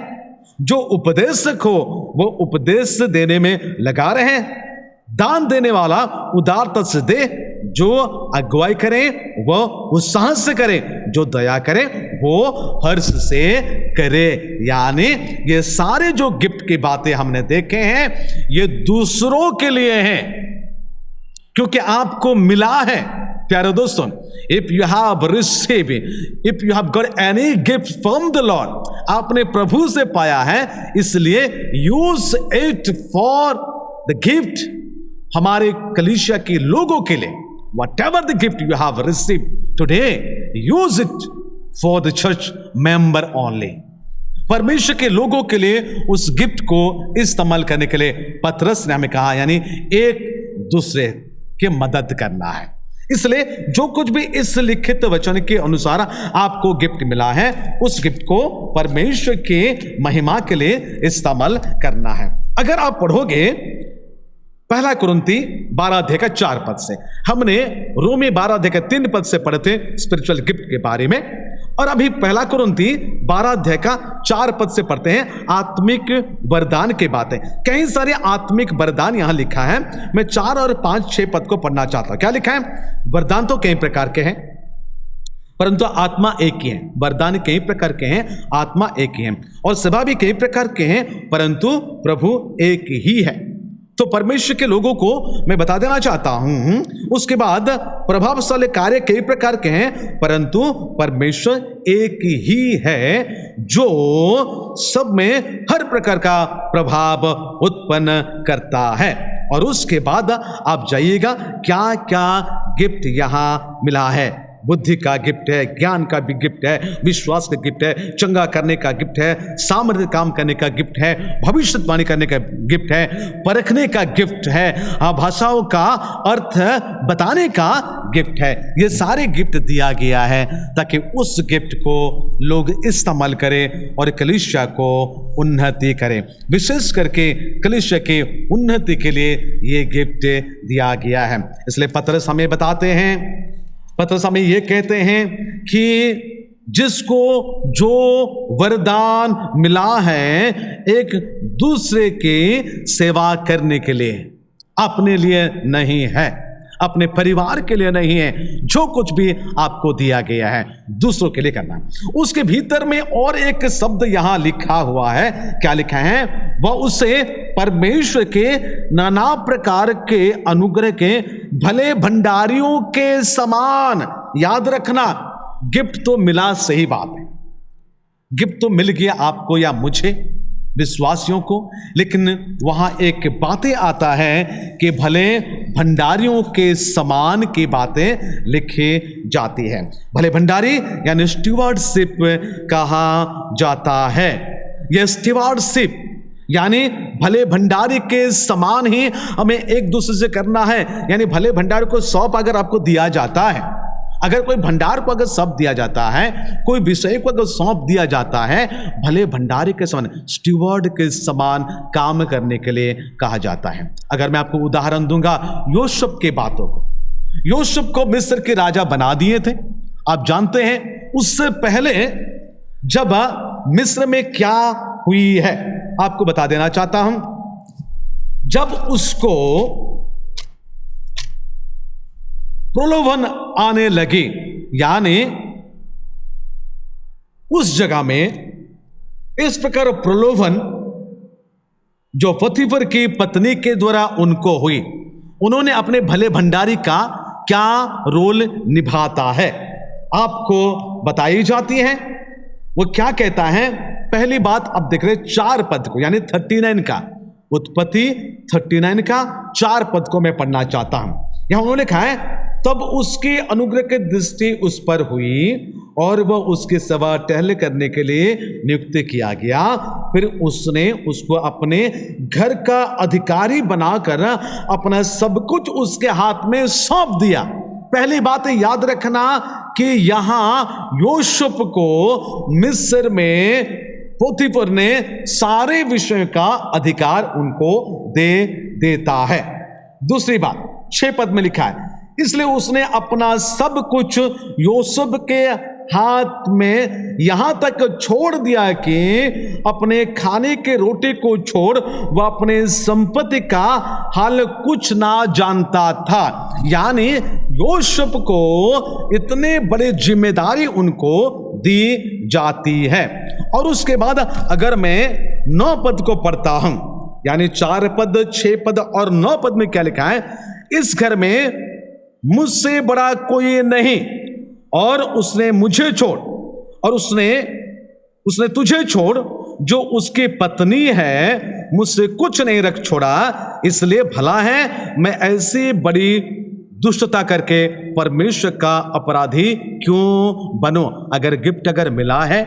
जो उपदेशक हो वो उपदेश देने में लगा रहे। दान देने वाला उदारता से दे। जो अगुवाई करे वो उत्साह से करे। जो दया करे वो हर्ष से करे। यानी ये सारे जो गिफ्ट की बातें हमने देखे हैं ये दूसरों के लिए हैं, क्योंकि आपको मिला है। प्यारे दोस्तों, if you have receive, if you have got any gift from the Lord, आपने प्रभु से पाया है, इसलिए use it for the gift. हमारे कलीसिया के लोगों के लिए whatever the gift you have received today, use it for the church member only. परमेश्वर के लोगों के लिए उस गिफ्ट को इस्तेमाल करने के लिए पतरस ने हमें कहा, यानी एक दूसरे की मदद करना है। इसलिए जो कुछ भी इस लिखित वचन के अनुसार आपको गिफ्ट मिला है उस गिफ्ट को परमेश्वर के महिमा के लिए इस्तेमाल करना है। अगर आप पढ़ोगे पहला कुरिन्ती 12 अध्याय का 4 पद से, हमने रोमी 12 अध्याय का 3 पद से पढ़े थे स्पिरिचुअल गिफ्ट के बारे में, और अभी पहला कुरिन्ती 12 अध्याय का 4 पद से पढ़ते हैं आत्मिक वरदान के बातें। कई सारे आत्मिक वरदान यहां लिखा है। मैं 4 और 5, 6 पद को पढ़ना चाहता हूं। क्या लिखा है? वरदान तो कई प्रकार के हैं परंतु आत्मा एक ही है। वरदान कई प्रकार के हैं, आत्मा एक ही है, और सभा भी कई प्रकार के हैं परंतु प्रभु एक ही है। तो परमेश्वर के लोगों को मैं बता देना चाहता हूं। उसके बाद प्रभावशाली कार्य कई प्रकार के हैं परंतु परमेश्वर एक ही है जो सब में हर प्रकार का प्रभाव उत्पन्न करता है। और उसके बाद आप जाइएगा क्या क्या गिफ्ट यहां मिला है। बुद्धि का गिफ्ट है, ज्ञान का भी गिफ्ट है, विश्वास का गिफ्ट है, चंगा करने का गिफ्ट है, सामर्थ्य काम करने का गिफ्ट है, भविष्यवाणी करने का गिफ्ट है, परखने का गिफ्ट है, भाषाओं का अर्थ बताने का गिफ्ट है। ये सारे गिफ्ट दिया गया है ताकि उस गिफ्ट को लोग इस्तेमाल करें और कलीसिया को उन्नति करें। विशेष करके कलीसिया के उन्नति के लिए ये गिफ्ट दिया गया है। इसलिए पतरस हमें बताते हैं, पतरस हमें ये कहते हैं कि जिसको जो वरदान मिला है एक दूसरे की सेवा करने के लिए, अपने लिए नहीं है, अपने परिवार के लिए नहीं है। जो कुछ भी आपको दिया गया है दूसरों के लिए करना है। उसके भीतर में और एक शब्द यहां लिखा हुआ है। क्या लिखा है? वह उसे परमेश्वर के नाना प्रकार के अनुग्रह के भले भंडारियों के समान। याद रखना, गिफ्ट तो मिला, सही बात है, गिफ्ट तो मिल गया आपको या मुझे, विश्वासियों को, लेकिन वहां एक बातें आता है कि भले भंडारियों के समान की बातें लिखी जाती है। भले भंडारी यानी स्टीवर्डशिप कहा जाता है। यह स्टीवर्डशिप यानी भले भंडारी के समान ही हमें एक दूसरे से करना है। यानी भले भंडारी को सौंप अगर आपको दिया जाता है, अगर कोई भंडार को अगर सौंप दिया जाता है, कोई विषय को अगर सौंप दिया जाता है, भले भंडारी के समान, स्टीवर्ड के समान काम करने के लिए कहा जाता है। अगर मैं आपको उदाहरण दूंगा यूसुफ के बातों को, यूसुफ को मिस्र के राजा बना दिए थे। आप जानते हैं उससे पहले जब मिस्र में क्या हुई है आपको बता देना चाहता हूं। जब उसको प्रलोभन आने लगी, यानी उस जगह में इस प्रकार प्रलोभन जो पतिफर की पत्नी के द्वारा उनको हुई, उन्होंने अपने भले भंडारी का क्या रोल निभाता है आपको बताई जाती है। वो क्या कहता है? पहली बात आप देख रहे 4 पद को, यानी 39 का, उत्पत्ति 39 का 4 पद को मैं पढ़ना चाहता हूं। यहां उन्होंने लिखा है, तब उसकी अनुग्रह की दृष्टि उस पर हुई और वह उसकी सेवा टहल करने के लिए नियुक्त किया गया। फिर उसने उसको अपने घर का अधिकारी बनाकर अपना सब कुछ उसके हाथ में सौंप दिया। पहली बात याद रखना कि यहां यूसुफ को मिस्र में पोतीफर ने सारे विषयों का अधिकार उनको दे देता है। दूसरी बात 6 पद में लिखा है, इसलिए उसने अपना सब कुछ यूसुफ के हाथ में यहां तक छोड़ दिया कि अपने खाने के रोटी को छोड़ वह अपने संपत्ति का हाल कुछ ना जानता था। यानी यूसुफ को इतने बड़े जिम्मेदारी उनको दी जाती है। और उसके बाद अगर मैं 9 पद को पढ़ता हूं, यानी 4 पद 6 पद और 9 पद में क्या लिखा है, इस घर में मुझसे बड़ा कोई नहीं और उसने मुझे छोड़ और उसने तुझे छोड़ जो उसकी पत्नी है मुझसे कुछ नहीं रख छोड़ा। इसलिए भला है मैं ऐसी बड़ी दुष्टता करके परमेश्वर का अपराधी क्यों बनूं। अगर गिफ्ट अगर मिला है,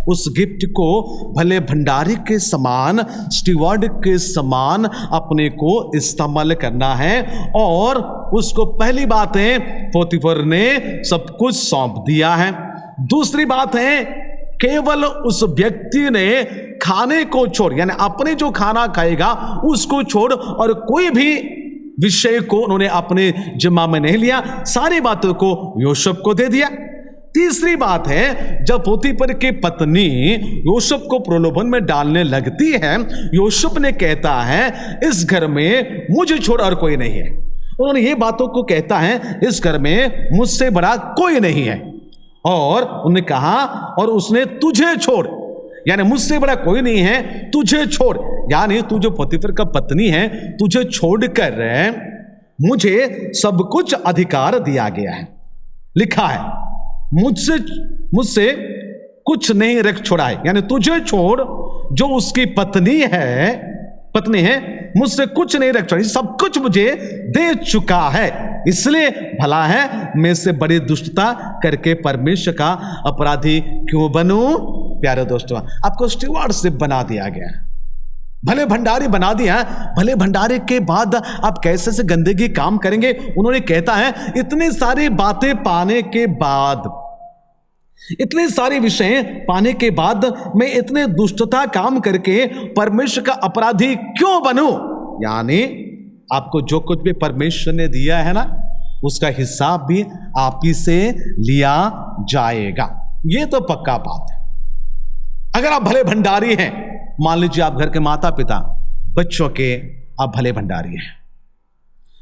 उस गिफ्ट को भले भंडारी के समान, स्टीवर्ड के समान अपने को इस्तेमाल करना है। और उसको पहली बात है पोतीफर ने सब कुछ सौंप दिया है। दूसरी बात है केवल उस व्यक्ति ने खाने को छोड़, यानी अपने जो खाना खाएगा उसको छोड़ और कोई भी विषय को उन्होंने अपने जिम्मा में नहीं लिया, सारी बातों को यूसुफ को दे दिया। तीसरी बात है जब पोतीफर की पत्नी यूसुफ को प्रलोभन में डालने लगती है, यूसुफ ने कहता है इस घर में मुझे छोड़ और कोई नहीं है। उन्होंने ये बातों को कहता है इस घर में मुझसे बड़ा कोई नहीं है। और उन्होंने कहा और उसने तुझे छोड़, यानी मुझसे बड़ा कोई नहीं है, तुझे छोड़, यानी तू जो पोतीफर का पत्नी है तुझे छोड़कर मुझे सब कुछ अधिकार दिया गया है। लिखा है मुझसे कुछ नहीं रख छोड़ा है, यानी तुझे छोड़ जो उसकी पत्नी है मुझसे कुछ नहीं रख छोड़ा, सब कुछ मुझे दे चुका है। इसलिए भला है मैं से बड़ी दुष्टता करके परमेश्वर का अपराधी क्यों बनूं। प्यारे दोस्तों, आपको स्टीवर्डशिप बना दिया गया, भले भंडारी बना दिया। भले भंडारी के बाद आप कैसे से गंदगी काम करेंगे। उन्होंने कहता है इतनी सारी बातें पाने के बाद, इतने सारे विषय पाने के बाद मैं इतने दुष्टता काम करके परमेश्वर का अपराधी क्यों बनूं। यानी आपको जो कुछ भी परमेश्वर ने दिया है ना, उसका हिसाब भी आप ही से लिया जाएगा। यह तो पक्का बात है। अगर आप भले भंडारी हैं, मान लीजिए आप घर के माता पिता, बच्चों के आप भले भंडारी हैं,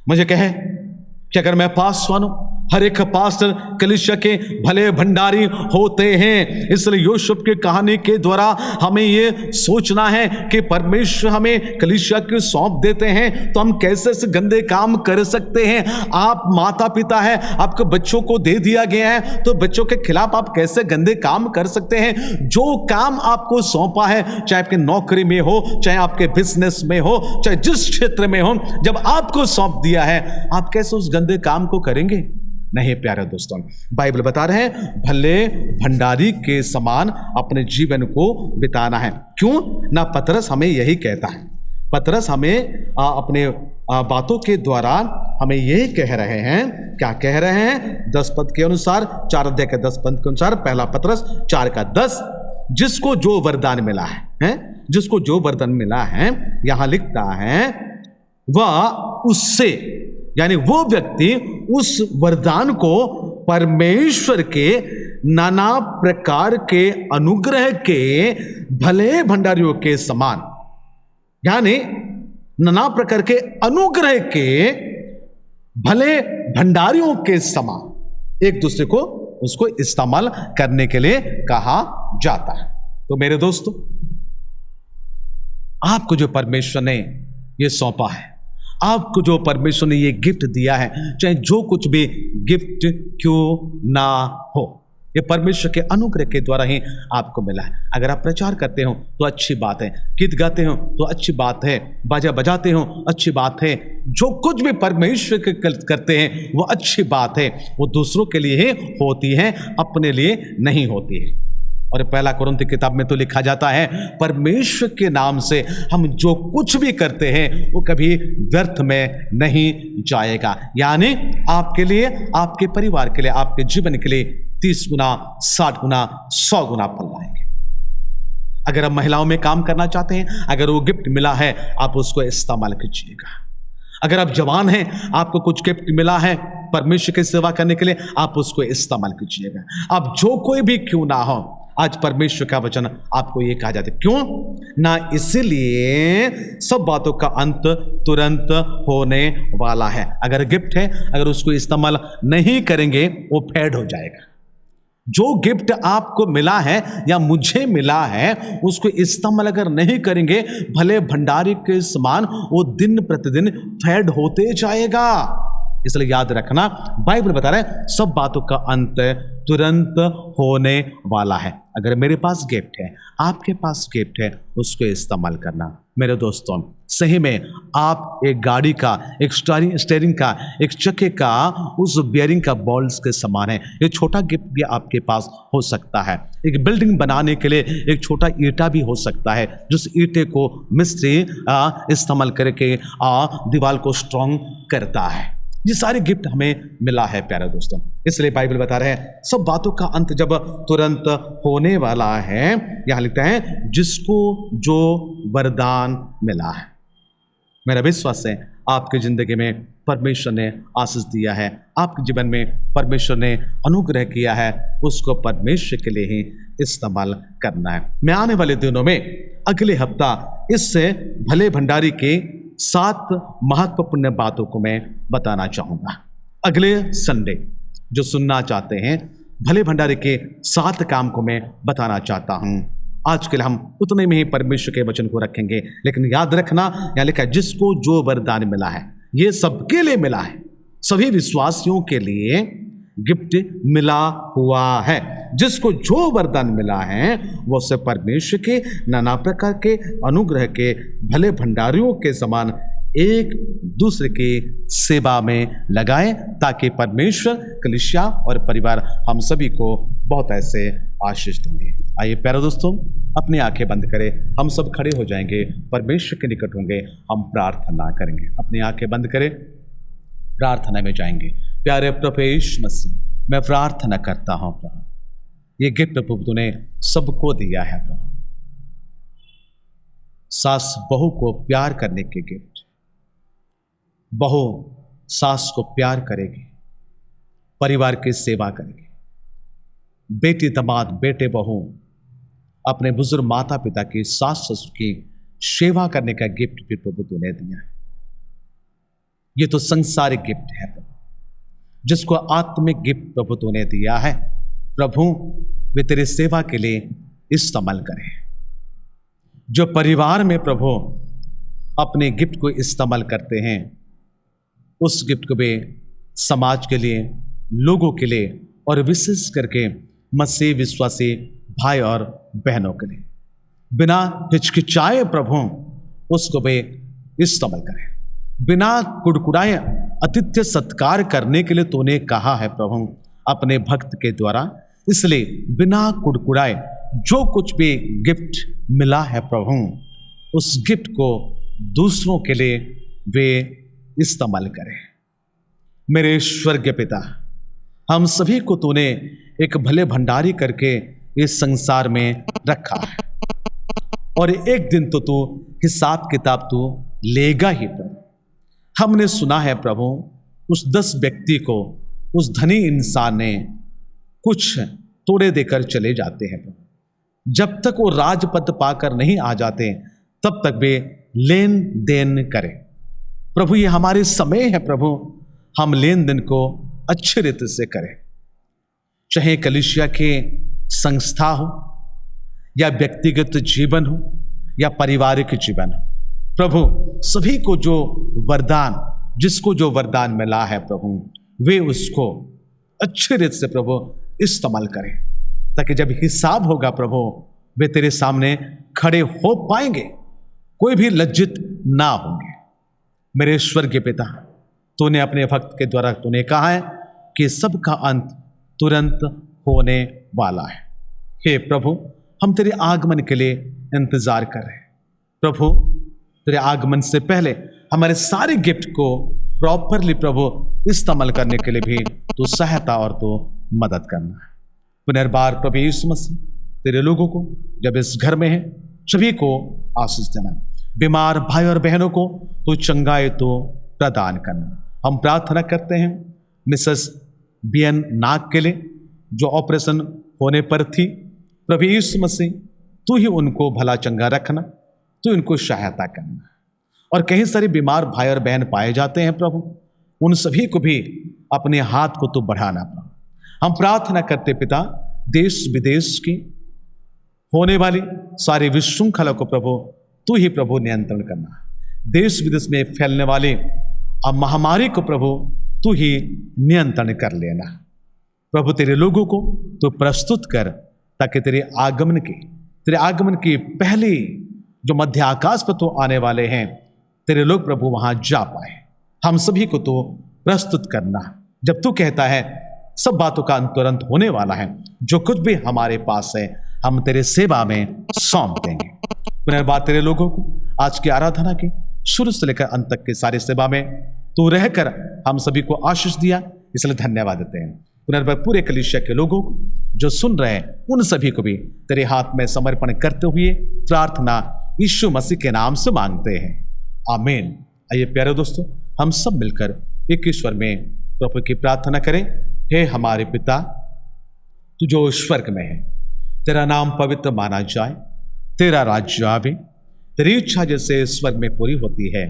मुझे कहे कि अगर मैं पासवान हूं, हर एक पास्टर कलीसिया के भले भंडारी होते हैं। इसलिए यूसुफ की कहानी के द्वारा हमें यह सोचना है कि परमेश्वर हमें कलीसिया को सौंप देते हैं तो हम कैसे से गंदे काम कर सकते हैं। आप माता पिता है, आपके बच्चों को दे दिया गया है तो बच्चों के खिलाफ आप कैसे गंदे काम कर सकते हैं। जो काम आपको सौंपा है, चाहे आपकी नौकरी में हो, चाहे आपके बिजनेस में हो, चाहे जिस क्षेत्र में हो, जब आपको सौंप दिया है आप कैसे उस गंदे काम को करेंगे। नहीं प्यारे दोस्तों, बाइबल बता रहे हैं भले भंडारी के समान अपने जीवन को बिताना है। क्यों ना पतरस हमें यही कहता है। पतरस हमें अपने बातों के द्वारा हमें यही कह रहे हैं। क्या कह रहे हैं? 10 पद के अनुसार, 4 अध्याय के 10 पद के अनुसार, पहला पतरस 4 का 10, जिसको जो वरदान मिला है, जिसको जो वरदान मिला है, यहां लिखता है वह उससे, यानी वो व्यक्ति उस वरदान को परमेश्वर के नाना प्रकार के अनुग्रह के भले भंडारियों के समान, यानी नाना प्रकार के अनुग्रह के भले भंडारियों के समान एक दूसरे को उसको इस्तेमाल करने के लिए कहा जाता है। तो मेरे दोस्तों, आपको जो परमेश्वर ने यह सौंपा है, आपको जो परमेश्वर ने ये गिफ्ट दिया है, चाहे जो कुछ भी गिफ्ट क्यों ना हो, ये परमेश्वर के अनुग्रह के द्वारा ही आपको मिला है। अगर आप प्रचार करते हो तो अच्छी बात है, गीत गाते हो तो अच्छी बात है, बाजा बजाते हो अच्छी बात है, जो कुछ भी परमेश्वर के करते हैं वो अच्छी बात है। वो दूसरों के लिए ही होती है, अपने लिए नहीं होती है। और पहला कुरिन्थी किताब में तो लिखा जाता है परमेश्वर के नाम से हम जो कुछ भी करते हैं वो कभी व्यर्थ में नहीं जाएगा। यानी आपके लिए, आपके परिवार के लिए, आपके जीवन के लिए 30 गुना, 60 गुना, 100 गुना फल लाएंगे। अगर आप महिलाओं में काम करना चाहते हैं, अगर वो गिफ्ट मिला है, आप उसको इस्तेमाल कीजिएगा। अगर आप जवान हैं, आपको कुछ गिफ्ट मिला है परमेश्वर की सेवा करने के लिए, आप उसको इस्तेमाल कीजिएगा। आप जो कोई भी क्यों ना हो, आज परमेश्वर का वचन आपको ये कहा जाता है, क्यों ना, इसलिए सब बातों का अंत तुरंत होने वाला है। अगर गिफ्ट है, अगर उसको इस्तेमाल नहीं करेंगे, वो फेड हो जाएगा। जो गिफ्ट आपको मिला है या मुझे मिला है, उसको इस्तेमाल अगर नहीं करेंगे, भले भंडारी के समान वो दिन प्रतिदिन फेड होते जाएगा। इसलिए याद रखना, बाइबल बता रहा है सब बातों का अंत तुरंत होने वाला है। अगर मेरे पास गिफ्ट है, आपके पास गिफ्ट है, उसको इस्तेमाल करना। मेरे दोस्तों, सही में आप एक गाड़ी का, एक स्टीयरिंग का, एक चक्के का, उस बियरिंग का बॉल्स के समान है। एक छोटा गिफ्ट भी आपके पास हो सकता है। एक बिल्डिंग बनाने के लिए एक छोटा ईंटा भी हो सकता है, जिस ईंटे को मिस्त्री इस्तेमाल करके दीवार को स्ट्रॉन्ग करता है। ये सारे गिफ्ट हमें मिला है प्यारे दोस्तों। इसलिए बाइबल बता रहे हैं सब बातों का अंत जब तुरंत होने वाला है, यहां लिखता है जिसको जो वरदान मिला है। मेरा विश्वास है आपकी जिंदगी में परमेश्वर ने आशीष दिया है, आपके जीवन में परमेश्वर ने अनुग्रह किया है, उसको परमेश्वर के लिए ही इस्तेमाल करना है। मैं आने वाले दिनों में अगले हफ्ता इससे भले भंडारी के 7 महत्वपूर्ण बातों को मैं बताना चाहूंगा। अगले संडे जो सुनना चाहते हैं, भले भंडारी के 7 काम को मैं बताना चाहता हूं। आज के लिए हम उतने में ही परमेश्वर के वचन को रखेंगे, लेकिन याद रखना, यहां लिखा है जिसको जो वरदान मिला है, ये सबके लिए मिला है। सभी विश्वासियों के लिए गिफ्ट मिला हुआ है। जिसको जो वरदान मिला है, वो से परमेश्वर के नाना प्रकार के अनुग्रह के भले भंडारियों के समान एक दूसरे की सेवा में लगाएं, ताकि परमेश्वर, कलीसिया और परिवार हम सभी को बहुत ऐसे आशीष देंगे। आइए प्यारे दोस्तों, अपनी आंखें बंद करें, हम सब खड़े हो जाएंगे, परमेश्वर के निकट होंगे, हम प्रार्थना करेंगे। अपनी आंखें बंद करें, प्रार्थना में जाएंगे। प्यारे प्रभु यीशु मसीह, मैं प्रार्थना करता हूं प्रभु, ये गिफ्ट प्रभु तूने सबको दिया है प्रभु, सास बहू को प्यार करने के गिफ्ट। बहू सास को प्यार करेगी, परिवार की सेवा करेगी। बेटी दामाद, बेटे बहू अपने बुजुर्ग माता पिता की, सास ससुर की सेवा करने का गिफ्ट भी प्रभु तूने दिया है। ये तो संसारिक गिफ्ट है प्रभु, जिसको आत्मिक गिफ्ट प्रभु तूने दिया है। प्रभु वे तेरी सेवा के लिए इस्तेमाल करें। जो परिवार में प्रभु अपने गिफ्ट को इस्तेमाल करते हैं, उस गिफ्ट को वे समाज के लिए, लोगों के लिए और विशेष करके मसीह विश्वासी भाई और बहनों के लिए बिना हिचकिचाए प्रभु उसको वे इस्तेमाल करें। बिना कुड़कुड़ाए आतिथ्य सत्कार करने के लिए तूने कहा है प्रभु अपने भक्त के द्वारा। इसलिए बिना कुड़कुड़ाए जो कुछ भी गिफ्ट मिला है प्रभु, उस गिफ्ट को दूसरों के लिए वे इस्तेमाल करें। मेरे स्वर्गीय पिता, हम सभी को तूने एक भले भंडारी करके इस संसार में रखा है, और एक दिन तो तू हिसाब किताब तू लेगा ही प्रभु। हमने सुना है प्रभु, उस 10 व्यक्ति को उस धनी इंसान ने कुछ तोड़े देकर चले जाते हैं प्रभु। जब तक वो राजपद पाकर नहीं आ जाते, तब तक वे लेन देन करें प्रभु। ये हमारे समय है प्रभु, हम लेन देन को अच्छे रीति से करें, चाहे कलीसिया के संस्था हो या व्यक्तिगत जीवन हो या पारिवारिक जीवन हो। प्रभु सभी को जो वरदान, जिसको जो वरदान मिला है प्रभु, वे उसको अच्छे रीति से प्रभु इस्तेमाल करें, ताकि जब हिसाब होगा प्रभु, वे तेरे सामने खड़े हो पाएंगे, कोई भी लज्जित ना होंगे। मेरे स्वर्गीय पिता, तूने अपने भक्त के द्वारा तूने कहा है कि सबका अंत तुरंत होने वाला है। हे प्रभु, हम तेरे आगमन के लिए इंतजार कर रहे हैं प्रभु। तेरे आगमन से पहले हमारे सारे गिफ्ट को प्रॉपरली प्रभु इस्तेमाल करने के लिए भी तू सहायता और तू मदद करना है। पुनर्बार प्रभु यीशु मसीह, तेरे लोगों को जब इस घर में है सभी को आशीष देना। बीमार भाई और बहनों को तो चंगाई तो प्रदान करना। हम प्रार्थना करते हैं मिसेस बीएन नाग के लिए जो ऑपरेशन होने पर थी। प्रभु यीशु मसीह तू ही उनको भला चंगा रखना, तू इनको सहायता करना। और कहीं सारे बीमार भाई और बहन पाए जाते हैं प्रभु, उन सभी को भी अपने हाथ को तो बढ़ाना प्रभु। हम प्रार्थना करते पिता देश विदेश की होने वाली सारी विशृंखला को प्रभु तू ही प्रभु नियंत्रण करना। देश विदेश में फैलने वाले अब महामारी को प्रभु तू ही नियंत्रण कर लेना। प्रभु तेरे लोगों को तो प्रस्तुत कर ताकि तेरे आगमन की पहले जो मध्य आकाश पर तो आने वाले हैं तेरे लोग प्रभु वहां जा पाए। हम सभी को तो प्रस्तुत करना। जब तू कहता है सब बातों का अंत तुरंत होने वाला है, जो कुछ भी हमारे पास है हम तेरे सेवा में सौंप देंगे। पुनर्बात तेरे लोगों को आज की आराधना की शुरू से लेकर अंत तक के सारे सेवा में तू रहकर हम सभी को आशीष दिया, इसलिए धन्यवाद देते हैं। पुनर्बात पूरे कलीसिया के लोगों को जो सुन रहे हैं उन सभी को भी तेरे हाथ में समर्पण करते हुए प्रार्थना यीशु मसीह के नाम से मांगते हैं, आमीन। आइए प्यारे दोस्तों हम सब मिलकर एक ईश्वर में प्रभु की प्रार्थना करें। हे हमारे पिता तू जो स्वर्ग में है, तेरा नाम पवित्र माना जाए, तेरा राज्य आवे, तेरी इच्छा जैसे स्वर्ग में पूरी होती है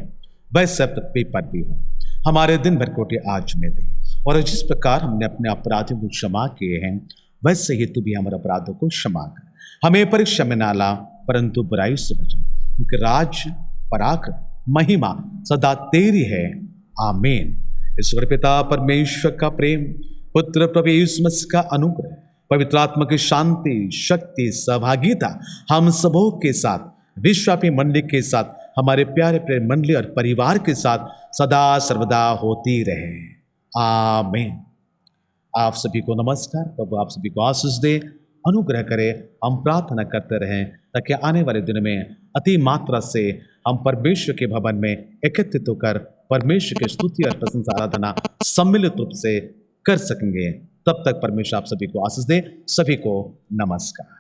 वैसे पृथ्वी पर भी हो। हमारे दिन भर कोटे आज में दे, और जिस प्रकार हमने अपने अपराधों को क्षमा किए हैं वैसे ही तू भी हमारे अपराधों को क्षमा कर। हमें परीक्षा में ना ला परंतु बुराई से बचा, क्योंकि राज्य पराक्रम महिमा सदा तेरी है, आमीन। ईश्वर पिता परमेश्वर का प्रेम, पुत्र प्रभु यीशु मसीह का अनुग्रह, पवित्र आत्मा की शांति शक्ति सहभागिता हम सबों के साथ, विश्वव्यापी मंडली के साथ, हमारे प्यारे प्यारे मंडली और परिवार के साथ सदा सर्वदा होती रहे, आमीन। आप सभी को नमस्कार। प्रभु आप सभी को आशीष दे, अनुग्रह करे। हम प्रार्थना करते रहें ताकि आने वाले दिन में अति मात्रा से हम परमेश्वर के भवन में एकत्रित होकर परमेश्वर की स्तुति और प्रशंसा आराधना सम्मिलित रूप से कर सकेंगे। तब तक परमेश्वर आप सभी को आशीष दे। सभी को नमस्कार।